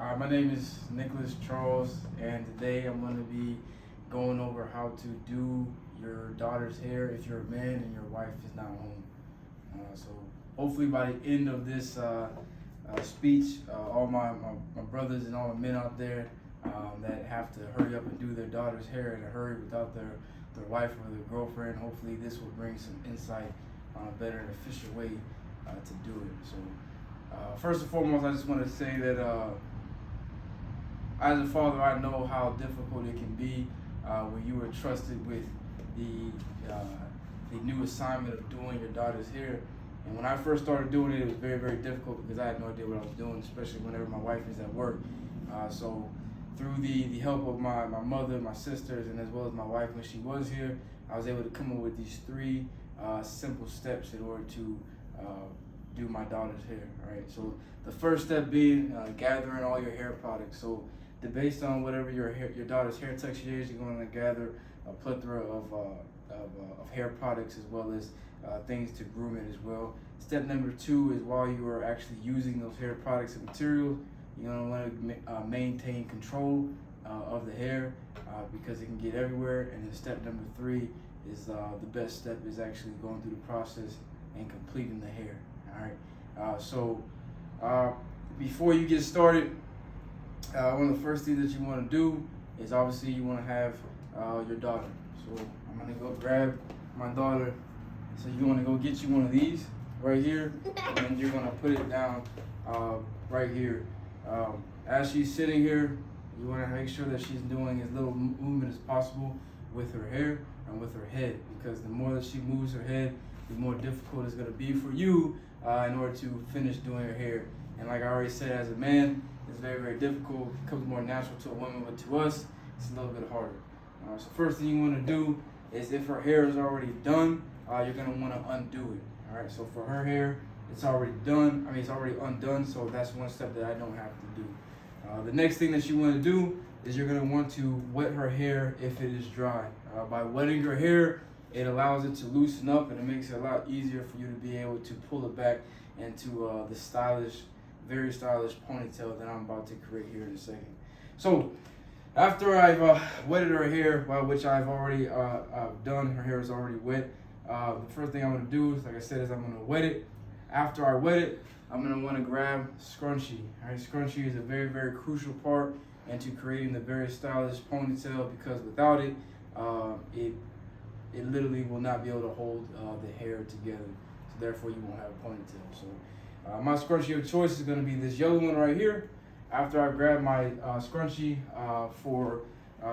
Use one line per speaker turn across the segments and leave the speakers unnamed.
My name is Nicholas Charles, and today I'm going to be going over how to do your daughter's hair if you're a man and your wife is not home. So hopefully by the end of this speech, all my brothers and all the men out there that have to hurry up and do their daughter's hair in a hurry without their wife or their girlfriend, hopefully this will bring some insight on a better and efficient way to do it. So first and foremost, I just want to say that as a father, I know how difficult it can be when you are trusted with the new assignment of doing your daughter's hair. And when I first started doing it, it was very, very difficult because I had no idea what I was doing, especially whenever my wife is at work. So through the help of my mother, my sisters, and as well as my wife when she was here, I was able to come up with these three simple steps in order to do my daughter's hair. All right. So the first step being gathering all your hair products. So based on whatever your daughter's hair texture is, you're going to gather a plethora of hair products as well as things to groom it as well. Step number two is while you are actually using those hair products and materials, you're going to want to maintain control of the hair because it can get everywhere. And then step number three is the best step is actually going through the process and completing the hair. All right. So before you get started, one of the first things that you want to do is obviously you want to have your daughter. So I'm going to go grab my daughter. So you want to go get you one of these right here, and then you're going to put it down right here. As she's sitting here, you want to make sure that she's doing as little movement as possible with her hair and with her head, because the more that she moves her head, the more difficult it's going to be for you in order to finish doing her hair. And like I already said, as a man, it's very, very difficult. It becomes more natural to a woman, but to us, it's a little bit harder. So first thing you want to do is if her hair is already done, you're going to want to undo it. All right, so for her hair, it's already done. It's already undone, so that's one step that I don't have to do. The next thing that you want to do is you're going to want to wet her hair if it is dry. By wetting her hair, it allows it to loosen up and it makes it a lot easier for you to be able to pull it back into the stylish, very stylish ponytail that I'm about to create here in a second. So after I've wetted her hair, which I've already done, her hair is already wet. The first thing I'm going to do is, like I said, is I'm going to wet it. After I wet it, I'm going to want to grab scrunchie. All right, scrunchie is a very, very crucial part into creating the very stylish ponytail, because without it, it literally will not be able to hold the hair together. So therefore, you won't have a ponytail. So my scrunchie of choice is going to be this yellow one right here. After I grab my scrunchie for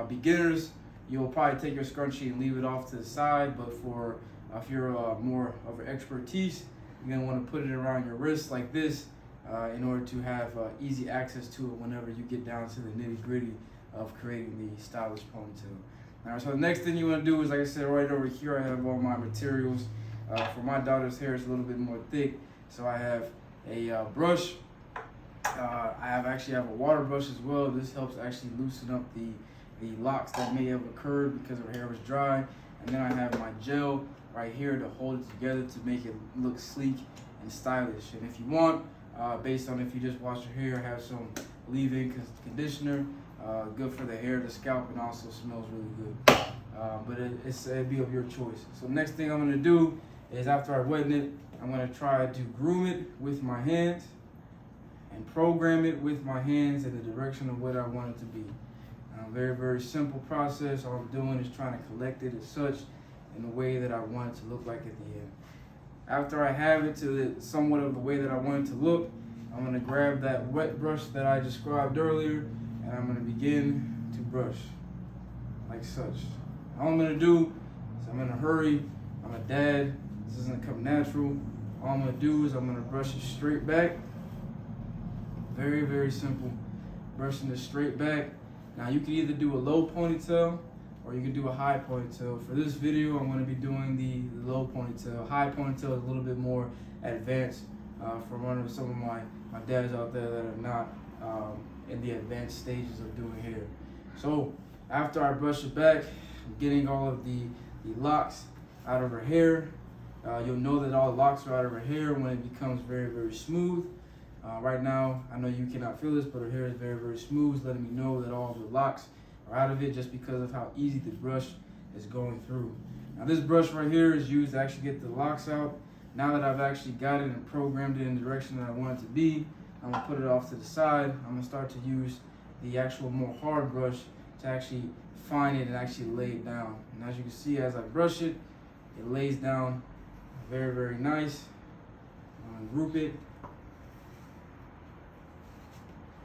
beginners, you'll probably take your scrunchie and leave it off to the side. But for if you're more of an expertise, you're going to want to put it around your wrist like this in order to have easy access to it whenever you get down to the nitty-gritty of creating the stylish ponytail. All right, so the next thing you want to do is, like I said, right over here, I have all my materials. For my daughter's hair, it's a little bit more thick, so I have a brush. I actually have a water brush as well. This helps actually loosen up the locks that may have occurred because her hair was dry. And then I have my gel right here to hold it together to make it look sleek and stylish. And if you want, based on if you just wash your hair, have some leave-in conditioner. Good for the hair, the scalp, and also smells really good. But it'd be of your choice. So next thing I'm going to do is, after I wet it, I'm going to try to groom it with my hands and program it with my hands in the direction of what I want it to be. Very, very simple process. All I'm doing is trying to collect it as such in the way that I want it to look like at the end. After I have it to somewhat of the way that I want it to look, I'm going to grab that wet brush that I described earlier, and I'm going to begin to brush like such. All I'm going to do is, I'm in a hurry, I'm a dad, this doesn't come natural. All I'm going to do is I'm going to brush it straight back. Very, very simple. Brushing it straight back. Now you can either do a low ponytail or you can do a high ponytail. For this video, I'm going to be doing the low ponytail. High ponytail is a little bit more advanced for one of some of my dads out there that are not in the advanced stages of doing hair. So after I brush it back, I'm getting all of the locks out of her hair. You'll know that all the locks are out of her hair when it becomes very, very smooth. Right now, I know you cannot feel this, but her hair is very, very smooth, letting me know that all of the locks are out of it just because of how easy the brush is going through. Now this brush right here is used to actually get the locks out. Now that I've actually got it and programmed it in the direction that I want it to be, I'm gonna put it off to the side. I'm gonna start to use the actual more hard brush to actually fine it and actually lay it down. And as you can see, as I brush it, it lays down very, very nice. I'm gonna group it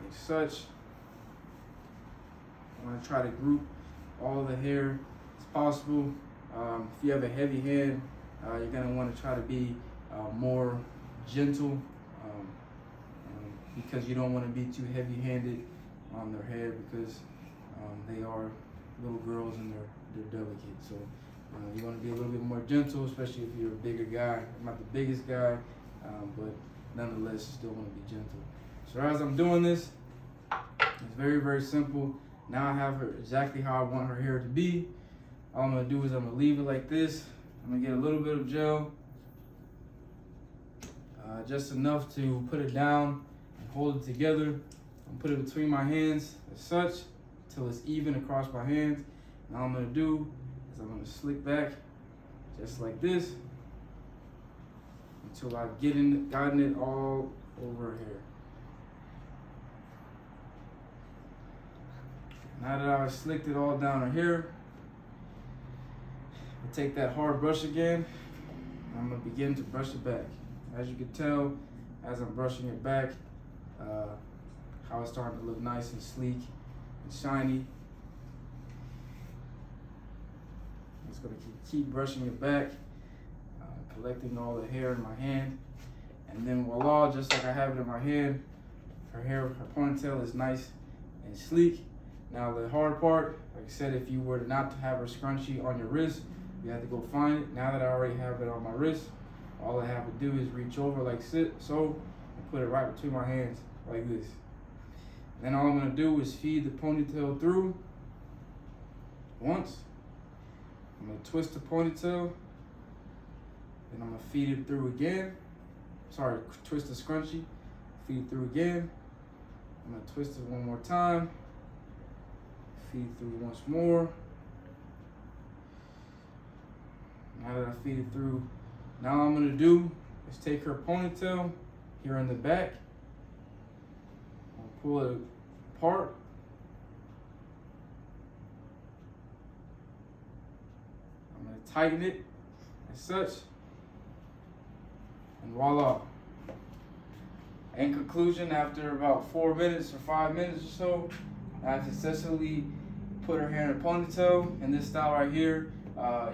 like such. I want to try to group all the hair as possible. If you have a heavy hand, you're going to want to try to be more gentle because you don't want to be too heavy-handed on their hair because they are little girls and they're delicate. So you want to be a little bit more gentle, especially if you're a bigger guy. I'm not the biggest guy, but nonetheless, you still want to be gentle. So as I'm doing this, it's very, very simple. Now I have her exactly how I want her hair to be. All I'm gonna do is I'm gonna leave it like this. I'm gonna get a little bit of gel, just enough to put it down and hold it together. I'm put it between my hands as such till it's even across my hands. And all I'm gonna do is I'm gonna slick back just like this until I've gotten it all over her hair. Now that I've slicked it all down her hair, I'll take that hard brush again, and I'm gonna begin to brush it back. As you can tell, as I'm brushing it back, how it's starting to look nice and sleek and shiny. I'm just gonna keep brushing it back, collecting all the hair in my hand, and then voila, just like I have it in my hand, her ponytail is nice and sleek. Now the hard part, like I said, if you were not to have her scrunchie on your wrist, you have to go find it. Now that I already have it on my wrist, all I have to do is reach over like so, and put it right between my hands like this. Then all I'm gonna do is feed the ponytail through once. I'm gonna twist the ponytail, then I'm gonna feed it through again. Sorry, twist the scrunchie, feed it through again. I'm gonna twist it one more time. Feed through once more. Now that I feed it through, now all I'm gonna do is take her ponytail here in the back. I'll pull it apart. I'm gonna tighten it as such, and voila. In conclusion, after about 4 minutes or 5 minutes or so, I've successfully put her hair in a ponytail, and this style right here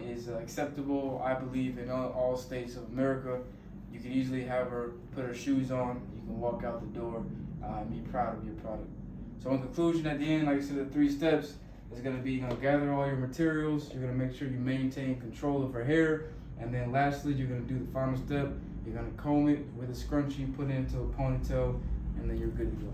is acceptable, I believe, in all states of America. You can easily have her put her shoes on, you can walk out the door and be proud of your product. So in conclusion, at the end, like I said, the 3 steps is going to be, gather all your materials, you're going to make sure you maintain control of her hair, and then lastly, you're going to do the final step, you're going to comb it with a scrunchie, put it into a ponytail, and then you're good to go.